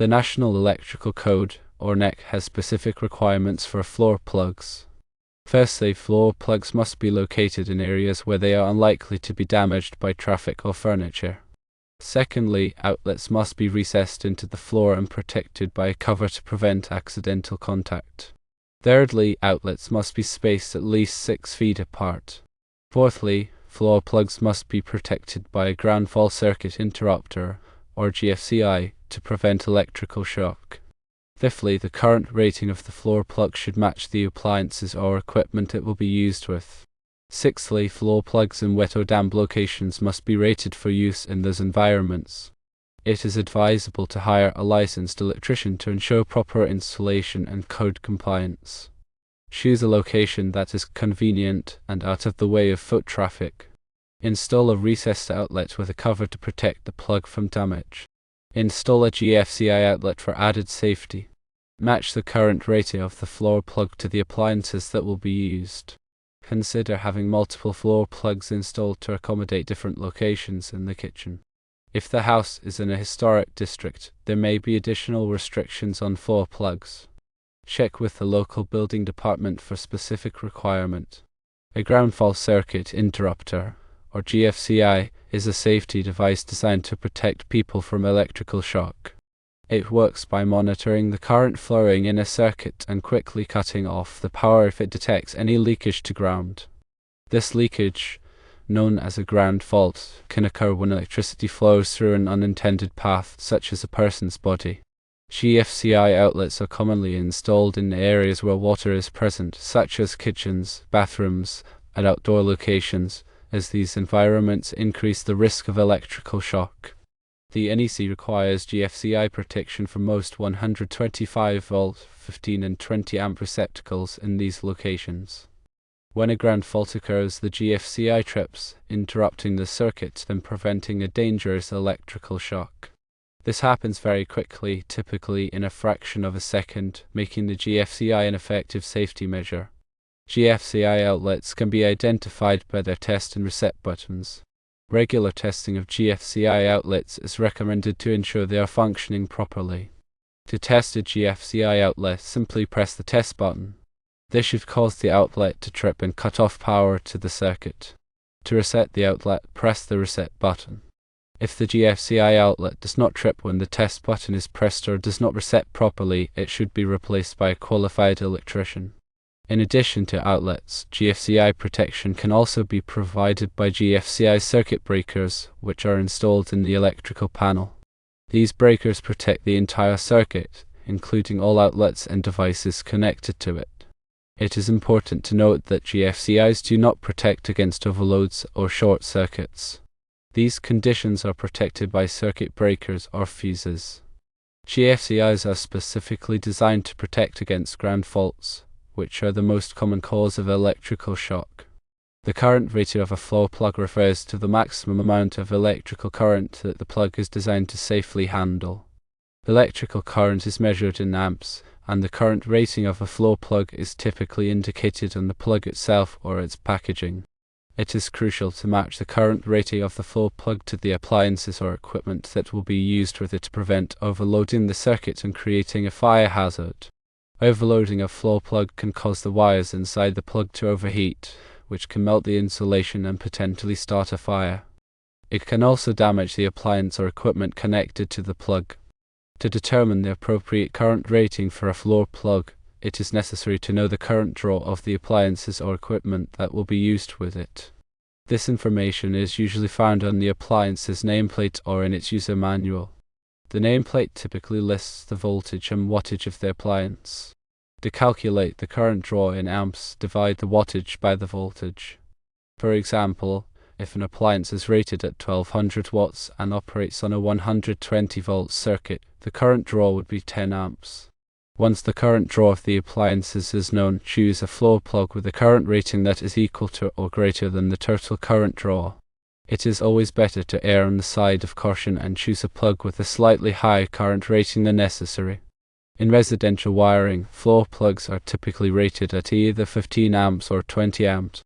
The National Electrical Code, or NEC, has specific requirements for floor plugs. Firstly, floor plugs must be located in areas where they are unlikely to be damaged by traffic or furniture. Secondly, outlets must be recessed into the floor and protected by a cover to prevent accidental contact. Thirdly, outlets must be spaced at least 6 feet apart. Fourthly, floor plugs must be protected by a ground fault circuit interrupter, or GFCI, to prevent electrical shock. Fifthly, the current rating of the floor plug should match the appliances or equipment it will be used with. Sixthly, floor plugs in wet or damp locations must be rated for use in those environments. It is advisable to hire a licensed electrician to ensure proper installation and code compliance. Choose a location that is convenient and out of the way of foot traffic. Install a recessed outlet with a cover to protect the plug from damage. Install a GFCI outlet for added safety. Match the current rating of the floor plug to the appliances that will be used. Consider having multiple floor plugs installed to accommodate different locations in the kitchen. If the house is in a historic district, there may be additional restrictions on floor plugs. Check with the local building department for specific requirement. A ground fault circuit interrupter, or GFCI, is a safety device designed to protect people from electrical shock. It works by monitoring the current flowing in a circuit and quickly cutting off the power if it detects any leakage to ground. This leakage, known as a ground fault, can occur when electricity flows through an unintended path, such as a person's body. GFCI outlets are commonly installed in areas where water is present, such as kitchens, bathrooms, and outdoor locations, as these environments increase the risk of electrical shock. The NEC requires GFCI protection for most 125-volt, 15 and 20 amp receptacles in these locations. When a ground fault occurs, the GFCI trips, interrupting the circuit and preventing a dangerous electrical shock. This happens very quickly, typically in a fraction of a second, making the GFCI an effective safety measure. GFCI outlets can be identified by their test and reset buttons. Regular testing of GFCI outlets is recommended to ensure they are functioning properly. To test a GFCI outlet, simply press the test button. This should cause the outlet to trip and cut off power to the circuit. To reset the outlet, press the reset button. If the GFCI outlet does not trip when the test button is pressed or does not reset properly, it should be replaced by a qualified electrician. In addition to outlets, GFCI protection can also be provided by GFCI circuit breakers, which are installed in the electrical panel. These breakers protect the entire circuit, including all outlets and devices connected to it. It is important to note that GFCIs do not protect against overloads or short circuits. These conditions are protected by circuit breakers or fuses. GFCIs are specifically designed to protect against ground faults, which are the most common cause of electrical shock. The current rating of a floor plug refers to the maximum amount of electrical current that the plug is designed to safely handle. Electrical current is measured in amps, and the current rating of a floor plug is typically indicated on the plug itself or its packaging. It is crucial to match the current rating of the floor plug to the appliances or equipment that will be used with it to prevent overloading the circuit and creating a fire hazard. Overloading a floor plug can cause the wires inside the plug to overheat, which can melt the insulation and potentially start a fire. It can also damage the appliance or equipment connected to the plug. To determine the appropriate current rating for a floor plug, it is necessary to know the current draw of the appliances or equipment that will be used with it. This information is usually found on the appliance's nameplate or in its user manual. The nameplate typically lists the voltage and wattage of the appliance. To calculate the current draw in amps, divide the wattage by the voltage. For example, if an appliance is rated at 1200 watts and operates on a 120 volt circuit, the current draw would be 10 amps. Once the current draw of the appliances is known, choose a floor plug with a current rating that is equal to or greater than the total current draw. It is always better to err on the side of caution and choose a plug with a slightly higher current rating than necessary. In residential wiring, floor plugs are typically rated at either 15 amps or 20 amps.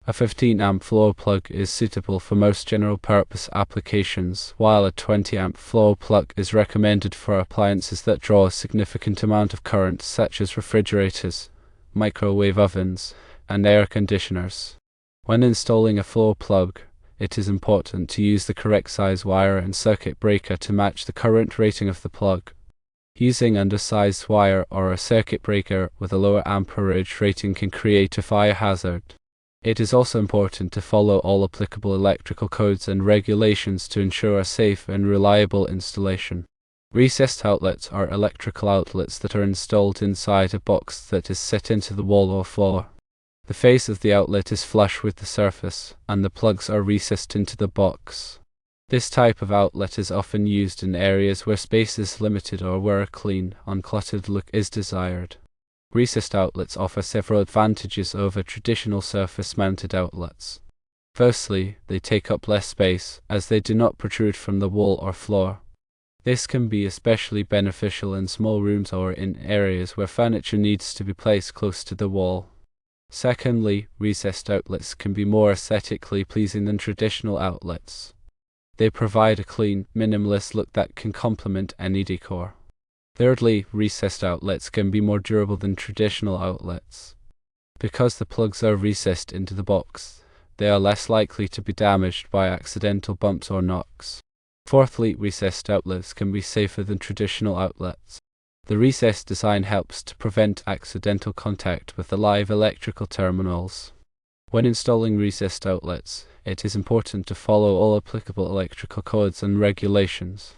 A 15 amp floor plug is suitable for most general-purpose applications, while a 20 amp floor plug is recommended for appliances that draw a significant amount of current, such as refrigerators, microwave ovens, and air conditioners. When installing a floor plug, it is important to use the correct size wire and circuit breaker to match the current rating of the plug. Using undersized wire or a circuit breaker with a lower amperage rating can create a fire hazard. It is also important to follow all applicable electrical codes and regulations to ensure a safe and reliable installation. Recessed outlets are electrical outlets that are installed inside a box that is set into the wall or floor. The face of the outlet is flush with the surface, and the plugs are recessed into the box. This type of outlet is often used in areas where space is limited or where a clean, uncluttered look is desired. Recessed outlets offer several advantages over traditional surface-mounted outlets. Firstly, they take up less space, as they do not protrude from the wall or floor. This can be especially beneficial in small rooms or in areas where furniture needs to be placed close to the wall. Secondly, recessed outlets can be more aesthetically pleasing than traditional outlets. They provide a clean, minimalist look that can complement any decor. Thirdly, recessed outlets can be more durable than traditional outlets. Because the plugs are recessed into the box, they are less likely to be damaged by accidental bumps or knocks. Fourthly, recessed outlets can be safer than traditional outlets. The recessed design helps to prevent accidental contact with the live electrical terminals. When installing recessed outlets, it is important to follow all applicable electrical codes and regulations.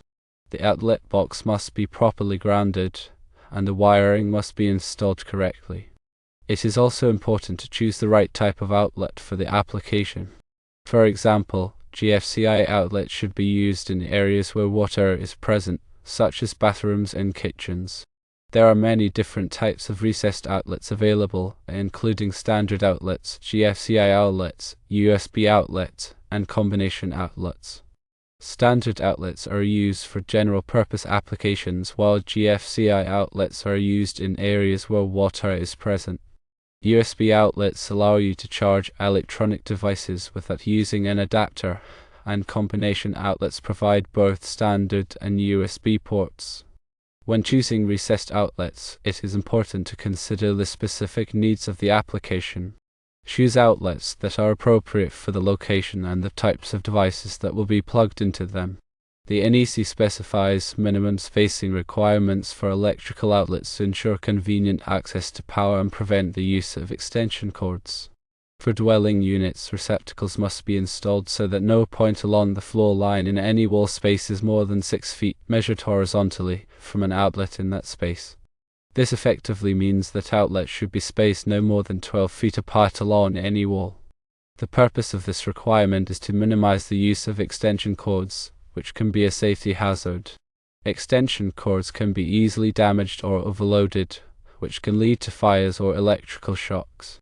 The outlet box must be properly grounded, and the wiring must be installed correctly. It is also important to choose the right type of outlet for the application. For example, GFCI outlets should be used in areas where water is present, such as bathrooms and kitchens. There are many different types of recessed outlets available, including standard outlets, GFCI outlets, USB outlets, and combination outlets. Standard outlets are used for general-purpose applications, while GFCI outlets are used in areas where water is present. USB outlets allow you to charge electronic devices without using an adapter, and combination outlets provide both standard and USB ports. When choosing recessed outlets, it is important to consider the specific needs of the application. Choose outlets that are appropriate for the location and the types of devices that will be plugged into them. The NEC specifies minimum spacing requirements for electrical outlets to ensure convenient access to power and prevent the use of extension cords. For dwelling units, receptacles must be installed so that no point along the floor line in any wall space is more than 6 feet, measured horizontally, from an outlet in that space. This effectively means that outlets should be spaced no more than 12 feet apart along any wall. The purpose of this requirement is to minimize the use of extension cords, which can be a safety hazard. Extension cords can be easily damaged or overloaded, which can lead to fires or electrical shocks.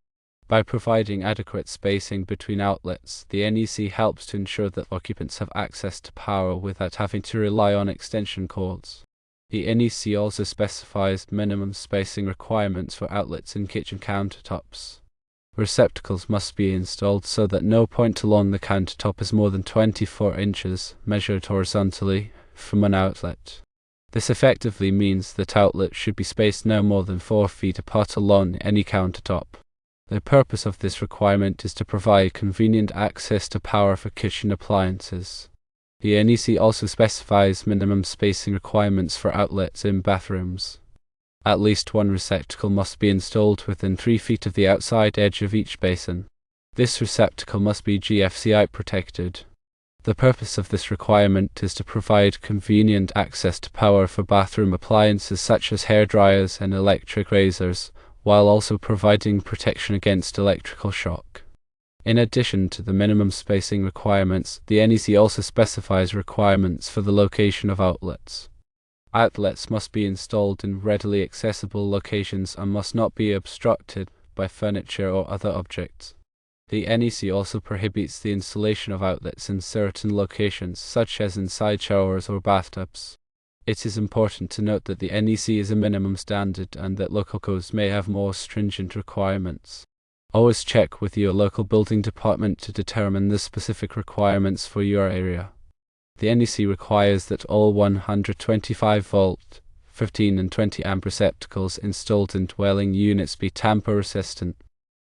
By providing adequate spacing between outlets, the NEC helps to ensure that occupants have access to power without having to rely on extension cords. The NEC also specifies minimum spacing requirements for outlets in kitchen countertops. Receptacles must be installed so that no point along the countertop is more than 24 inches, measured horizontally, from an outlet. This effectively means that outlets should be spaced no more than 4 feet apart along any countertop. The purpose of this requirement is to provide convenient access to power for kitchen appliances. The NEC also specifies minimum spacing requirements for outlets in bathrooms. At least one receptacle must be installed within 3 feet of the outside edge of each basin. This receptacle must be GFCI protected. The purpose of this requirement is to provide convenient access to power for bathroom appliances such as hair dryers and electric razors, while also providing protection against electrical shock. In addition to the minimum spacing requirements, the NEC also specifies requirements for the location of outlets. Outlets must be installed in readily accessible locations and must not be obstructed by furniture or other objects. The NEC also prohibits the installation of outlets in certain locations, such as inside showers or bathtubs. It is important to note that the NEC is a minimum standard and that local codes may have more stringent requirements. Always check with your local building department to determine the specific requirements for your area. The NEC requires that all 125 volt, 15 and 20 amp receptacles installed in dwelling units be tamper-resistant.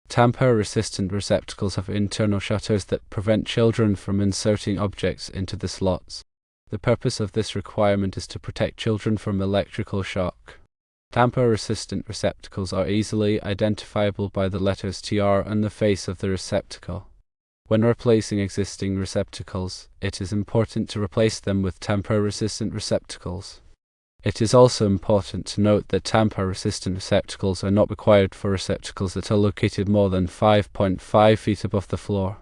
Tamper-resistant receptacles have internal shutters that prevent children from inserting objects into the slots. The purpose of this requirement is to protect children from electrical shock. Tamper-resistant receptacles are easily identifiable by the letters TR on the face of the receptacle. When replacing existing receptacles, it is important to replace them with tamper-resistant receptacles. It is also important to note that tamper-resistant receptacles are not required for receptacles that are located more than 5.5 feet above the floor.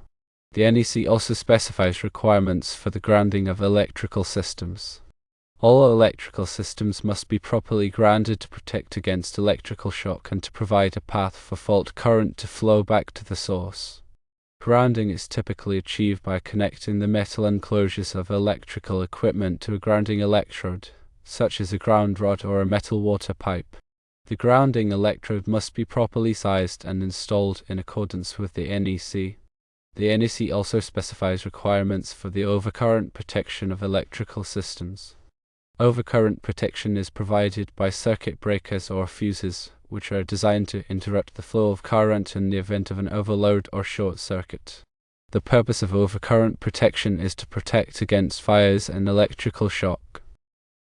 The NEC also specifies requirements for the grounding of electrical systems. All electrical systems must be properly grounded to protect against electrical shock and to provide a path for fault current to flow back to the source. Grounding is typically achieved by connecting the metal enclosures of electrical equipment to a grounding electrode, such as a ground rod or a metal water pipe. The grounding electrode must be properly sized and installed in accordance with the NEC. The NEC also specifies requirements for the overcurrent protection of electrical systems. Overcurrent protection is provided by circuit breakers or fuses, which are designed to interrupt the flow of current in the event of an overload or short circuit. The purpose of overcurrent protection is to protect against fires and electrical shock.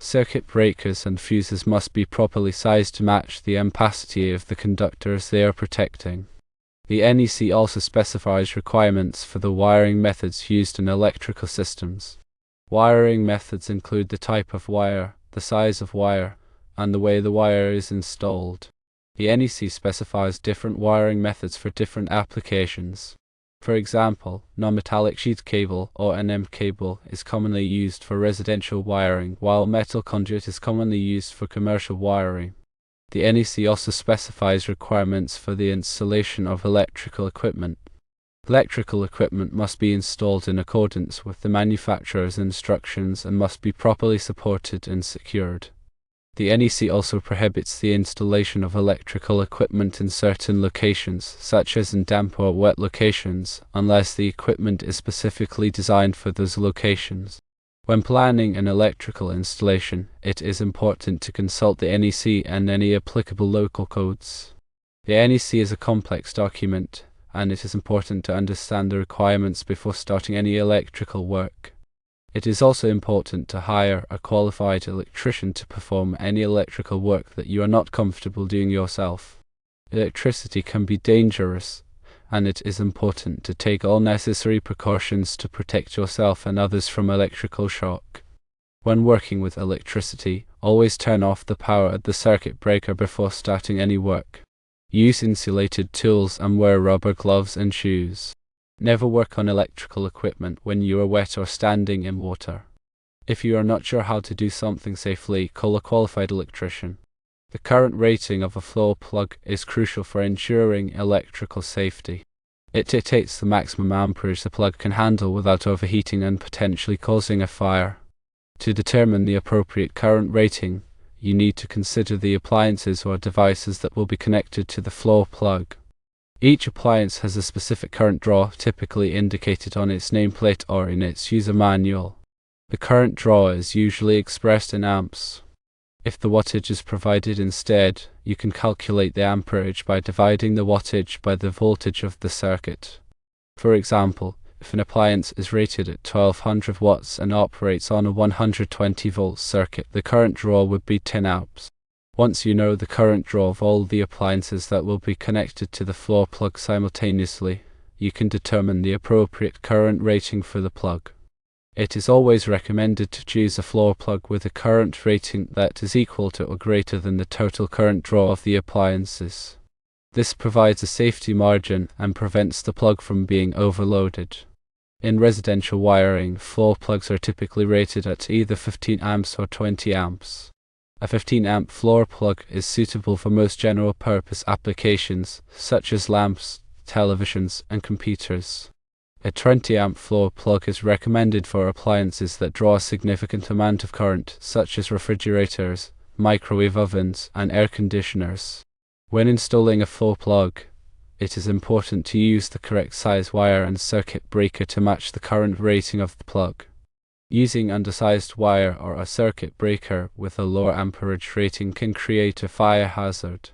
Circuit breakers and fuses must be properly sized to match the ampacity of the conductors they are protecting. The NEC also specifies requirements for the wiring methods used in electrical systems. Wiring methods include the type of wire, the size of wire, and the way the wire is installed. The NEC specifies different wiring methods for different applications. For example, non-metallic sheath cable or NM cable is commonly used for residential wiring, while metal conduit is commonly used for commercial wiring. The NEC also specifies requirements for the installation of electrical equipment. Electrical equipment must be installed in accordance with the manufacturer's instructions and must be properly supported and secured. The NEC also prohibits the installation of electrical equipment in certain locations, such as in damp or wet locations, unless the equipment is specifically designed for those locations. When planning an electrical installation, it is important to consult the NEC and any applicable local codes. The NEC is a complex document, and it is important to understand the requirements before starting any electrical work. It is also important to hire a qualified electrician to perform any electrical work that you are not comfortable doing yourself. Electricity can be dangerous, and it is important to take all necessary precautions to protect yourself and others from electrical shock. When working with electricity, always turn off the power at the circuit breaker before starting any work. Use insulated tools and wear rubber gloves and shoes. Never work on electrical equipment when you are wet or standing in water. If you are not sure how to do something safely, call a qualified electrician. The current rating of a floor plug is crucial for ensuring electrical safety. It dictates the maximum amperage the plug can handle without overheating and potentially causing a fire. To determine the appropriate current rating, you need to consider the appliances or devices that will be connected to the floor plug. Each appliance has a specific current draw, typically indicated on its nameplate or in its user manual. The current draw is usually expressed in amps. If the wattage is provided instead, you can calculate the amperage by dividing the wattage by the voltage of the circuit. For example, if an appliance is rated at 1200 watts and operates on a 120 volt circuit, the current draw would be 10 amps. Once you know the current draw of all the appliances that will be connected to the floor plug simultaneously, you can determine the appropriate current rating for the plug. It is always recommended to choose a floor plug with a current rating that is equal to or greater than the total current draw of the appliances. This provides a safety margin and prevents the plug from being overloaded. In residential wiring, floor plugs are typically rated at either 15 amps or 20 amps. A 15 amp floor plug is suitable for most general purpose applications, such as lamps, televisions, and computers. A 20 amp floor plug is recommended for appliances that draw a significant amount of current, such as refrigerators, microwave ovens, and air conditioners. When installing a floor plug, It is important to use the correct size wire and circuit breaker to match the current rating of the plug. Using undersized wire or a circuit breaker with a lower amperage rating can create a fire hazard.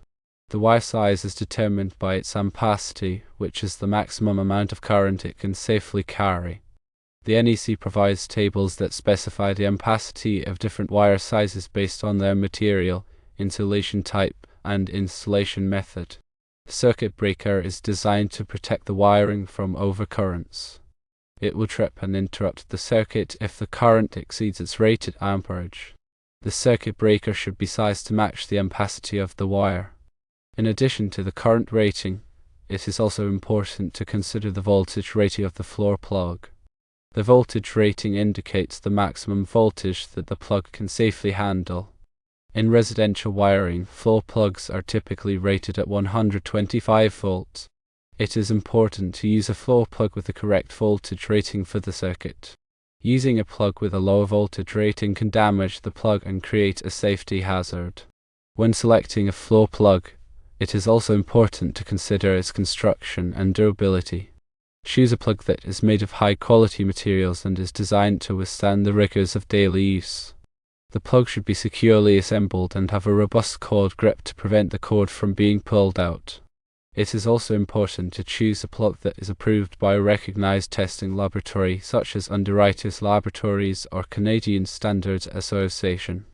The wire size is determined by its ampacity, which is the maximum amount of current it can safely carry. The NEC provides tables that specify the ampacity of different wire sizes based on their material, insulation type, and installation method. The circuit breaker is designed to protect the wiring from overcurrents. It will trip and interrupt the circuit if the current exceeds its rated amperage. The circuit breaker should be sized to match the ampacity of the wire. In addition to the current rating, it is also important to consider the voltage rating of the floor plug. The voltage rating indicates the maximum voltage that the plug can safely handle. In residential wiring, floor plugs are typically rated at 125 volts. It is important to use a floor plug with the correct voltage rating for the circuit. Using a plug with a low voltage rating can damage the plug and create a safety hazard. When selecting a floor plug, it is also important to consider its construction and durability. Choose a plug that is made of high-quality materials and is designed to withstand the rigors of daily use. The plug should be securely assembled and have a robust cord grip to prevent the cord from being pulled out. It is also important to choose a plug that is approved by a recognized testing laboratory such as Underwriters Laboratories or Canadian Standards Association.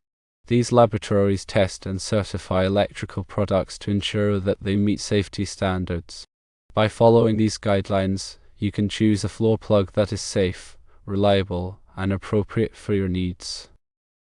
These laboratories test and certify electrical products to ensure that they meet safety standards. By following these guidelines, you can choose a floor plug that is safe, reliable, and appropriate for your needs.